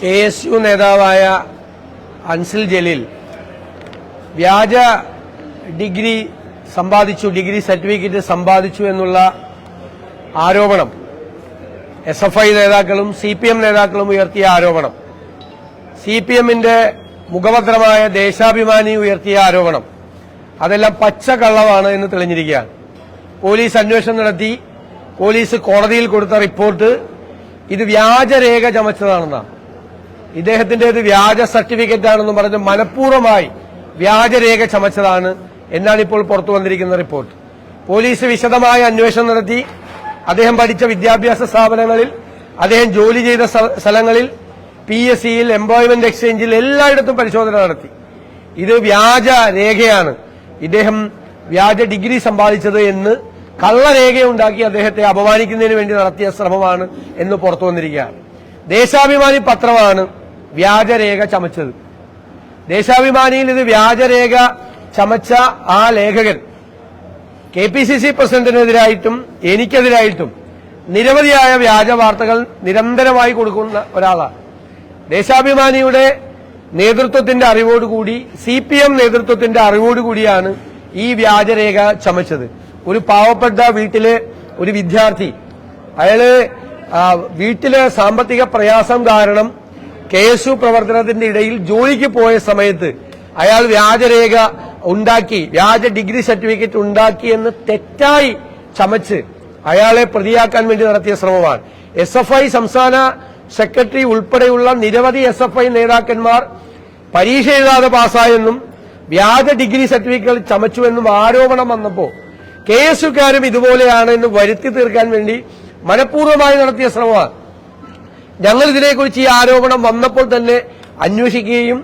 KSU നേതാവായ അൻസിൽ ജലീൽ വ്യാജ degree certificate സമ്പാദിച്ചു എന്നുള്ള ആരോപണം SFI നേതാക്കളും CPM നേതാക്കളും ഉയർത്തിയ ആരോപണം, CPMന്റെ മുഖപത്രമായ ദേശാഭിമാനി ഉയർത്തിയ ആരോപണം, അതെല്ലാം പച്ചക്കള്ളമാണ് എന്ന് തെളിഞ്ഞിരിക്കുകയാണ്. പോലീസ് അന്വേഷണം നടത്തി പോലീസ് കോടതിയിൽ കൊടുത്ത റിപ്പോർട്ട് ഇത് വ്യാജരേഖ ചമച്ചതാണെന്നാണ്. ഇദ്ദേഹത്തിന്റേത് വ്യാജ സർട്ടിഫിക്കറ്റ് ആണെന്ന് പറഞ്ഞ് മനഃപൂർവ്വമായി വ്യാജരേഖ ചമച്ചതാണ് എന്നാണ് ഇപ്പോൾ പുറത്തു വന്നിരിക്കുന്ന റിപ്പോർട്ട്. പോലീസ് വിശദമായ അന്വേഷണം നടത്തി അദ്ദേഹം പഠിച്ച വിദ്യാഭ്യാസ സ്ഥാപനങ്ങളിൽ, അദ്ദേഹം ജോലി ചെയ്ത സ്ഥലങ്ങളിൽ, PSCയിൽ, എംപ്ലോയ്മെന്റ് എക്സ്ചേഞ്ചിൽ എല്ലായിടത്തും പരിശോധന നടത്തി. ഇത് വ്യാജ രേഖയാണ്, ഇദ്ദേഹം വ്യാജ ഡിഗ്രി സമ്പാദിച്ചത് എന്ന് കള്ളരേഖയുണ്ടാക്കി അദ്ദേഹത്തെ അപമാനിക്കുന്നതിന് വേണ്ടി നടത്തിയ ശ്രമമാണ് എന്ന് പുറത്തു വന്നിരിക്കുകയാണ്. ദേശാഭിമാനി പത്രമാണ് വ്യാജരേഖ ചമച്ചത്. ദേശാഭിമാനിയിൽ ഇത് വ്യാജരേഖ ചമച്ച ആ ലേഖകൻ KPCC പ്രസിഡന്റിനെതിരായിട്ടും എനിക്കെതിരായിട്ടും നിരവധിയായ വ്യാജ വാർത്തകൾ നിരന്തരമായി കൊടുക്കുന്ന ഒരാളാണ്. ദേശാഭിമാനിയുടെ നേതൃത്വത്തിന്റെ അറിവോടുകൂടി, CPM നേതൃത്വത്തിന്റെ അറിവോടുകൂടിയാണ് ഈ വ്യാജരേഖ ചമച്ചത്. ഒരു പാവപ്പെട്ട വീട്ടിലെ ഒരു വിദ്യാർത്ഥി, അയാള് വീട്ടിലെ സാമ്പത്തിക പ്രയാസം കാരണം KSU പ്രവർത്തനത്തിന്റെ ഇടയിൽ ജോലിക്ക് പോയ സമയത്ത് അയാൾ വ്യാജരേഖ ഉണ്ടാക്കി, വ്യാജ ഡിഗ്രി സർട്ടിഫിക്കറ്റ് ഉണ്ടാക്കി എന്ന് തെറ്റായി ചമച്ച് അയാളെ പ്രതിയാക്കാൻ വേണ്ടി നടത്തിയ ശ്രമമാണ്. SFI സംസ്ഥാന സെക്രട്ടറി ഉൾപ്പെടെയുള്ള നിരവധി SFI നേതാക്കന്മാർ പരീക്ഷ എഴുതാതെ പാസ്സായെന്നും വ്യാജ ഡിഗ്രി സർട്ടിഫിക്കറ്റ് ചമച്ചുവെന്നും ആരോപണം വന്നപ്പോൾ KSUക്കാരും ഇതുപോലെയാണ് എന്ന് വരുത്തി തീർക്കാൻ വേണ്ടി മനഃപൂർവ്വമായി നടത്തിയ ശ്രമമാണ്. ഞങ്ങൾ ഇതിനെക്കുറിച്ച് ഈ ആരോപണം വന്നപ്പോൾ തന്നെ അന്വേഷിക്കുകയും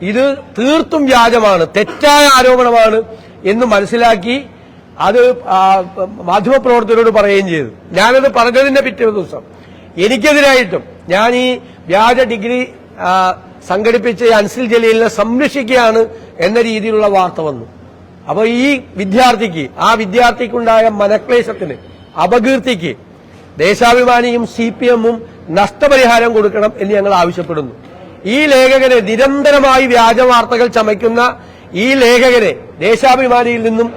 ഇത് തീർത്തും വ്യാജമാണ്, തെറ്റായ ആരോപണമാണ് എന്ന് മനസ്സിലാക്കി അത് മാധ്യമപ്രവർത്തകരോട് പറയുകയും ചെയ്തു. ഞാനത് പറഞ്ഞതിന്റെ പിറ്റേ ദിവസം എനിക്കെതിരായിട്ടും ഞാൻ ഈ വ്യാജ ഡിഗ്രി സംഘടിപ്പിച്ച അൻസിൽ ജലീലിനെ സംരക്ഷിക്കുകയാണ് എന്ന രീതിയിലുള്ള വാർത്ത വന്നു. അപ്പൊ ഈ വിദ്യാർത്ഥിക്ക്, ആ വിദ്യാർത്ഥിക്കുണ്ടായ മനക്ലേശത്തിന്, അപകീർത്തിക്ക് ദേശാഭിമാനിയും CPMഉം നഷ്ടപരിഹാരം കൊടുക്കണം എന്ന് ഞങ്ങൾ ആവശ്യപ്പെടുന്നു. ഈ ലേഖകനെ, നിരന്തരമായി വ്യാജ വാർത്തകൾ ചമയ്ക്കുന്ന ഈ ലേഖകനെ ദേശാഭിമാനിയിൽ നിന്നും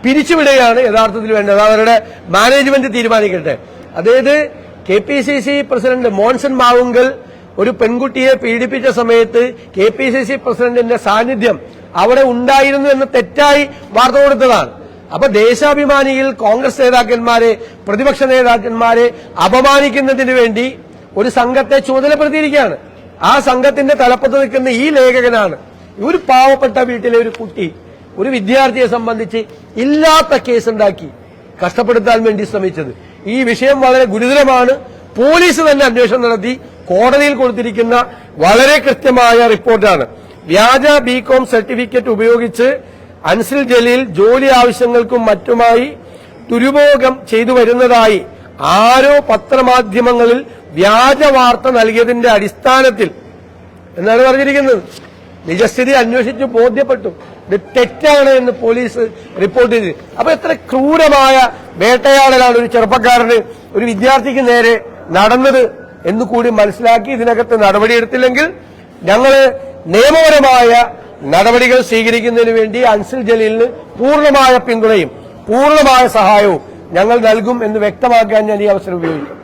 പിരിച്ചുവിടുകയാണ് യഥാർത്ഥത്തിൽ വേണ്ടത്. അവരുടെ മാനേജ്മെന്റ് തീരുമാനിക്കട്ടെ. അതായത് KPCC പ്രസിഡന്റ് മോൻസൺ മാവുങ്കൽ ഒരു പെൺകുട്ടിയെ പീഡിപ്പിച്ച സമയത്ത് KPCC പ്രസിഡന്റിന്റെ സാന്നിധ്യം അവിടെ ഉണ്ടായിരുന്നു എന്ന് തെറ്റായി വാർത്ത കൊടുത്തതാണ്. അപ്പൊ ദേശാഭിമാനിയിൽ കോൺഗ്രസ് നേതാക്കന്മാരെ, പ്രതിപക്ഷ നേതാക്കന്മാരെ അപമാനിക്കുന്നതിന് വേണ്ടി ഒരു സംഘത്തെ ചുമതലപ്പെടുത്തിയിരിക്കുകയാണ്. ആ സംഘത്തിന്റെ തലപ്പത്ത് നിൽക്കുന്ന ഈ ലേഖകനാണ് ഒരു പാവപ്പെട്ട വീട്ടിലെ ഒരു കുട്ടി, ഒരു വിദ്യാർത്ഥിയെ സംബന്ധിച്ച് ഇല്ലാത്ത കേസുണ്ടാക്കി കഷ്ടപ്പെടുത്താൻ വേണ്ടി ശ്രമിച്ചത്. ഈ വിഷയം വളരെ ഗുരുതരമാണ്. പോലീസ് തന്നെ അന്വേഷണം നടത്തി കോടതിയിൽ കൊടുത്തിരിക്കുന്ന വളരെ കൃത്യമായ റിപ്പോർട്ടാണ്. വ്യാജ BCom സർട്ടിഫിക്കറ്റ് ഉപയോഗിച്ച് അൻസിൽ ജലീൽ ജോലി ആവശ്യങ്ങൾക്കും മറ്റുമായി ദുരുപയോഗം ചെയ്തു വരുന്നതായി ആരോ പത്രമാധ്യമങ്ങളിൽ വ്യാജ വാർത്ത നൽകിയതിന്റെ അടിസ്ഥാനത്തിൽ എന്നാണ് പറഞ്ഞിരിക്കുന്നത്. നിജസ്ഥിതി അന്വേഷിച്ച് ബോധ്യപ്പെട്ടു ഇത് തെറ്റാണ് എന്ന് പോലീസ് റിപ്പോർട്ട് ചെയ്തു. അപ്പൊ എത്ര ക്രൂരമായ വേട്ടയാടലാണ് ഒരു ചെറുപ്പക്കാരന്, ഒരു വിദ്യാർത്ഥിക്ക് നേരെ നടന്നത് എന്ന് കൂടി മനസ്സിലാക്കി ഇതിനകത്ത് നടപടിയെടുത്തില്ലെങ്കിൽ ഞങ്ങള് നിയമപരമായ നടപടികൾ സ്വീകരിക്കുന്നതിന് വേണ്ടി അൻസിൽ ജലീലിന് പൂർണ്ണമായ പിന്തുണയും പൂർണ്ണമായ സഹായവും ഞങ്ങൾ നൽകും എന്ന് വ്യക്തമാക്കാൻ ഞാൻ ഈ അവസരം ഉപയോഗിക്കും.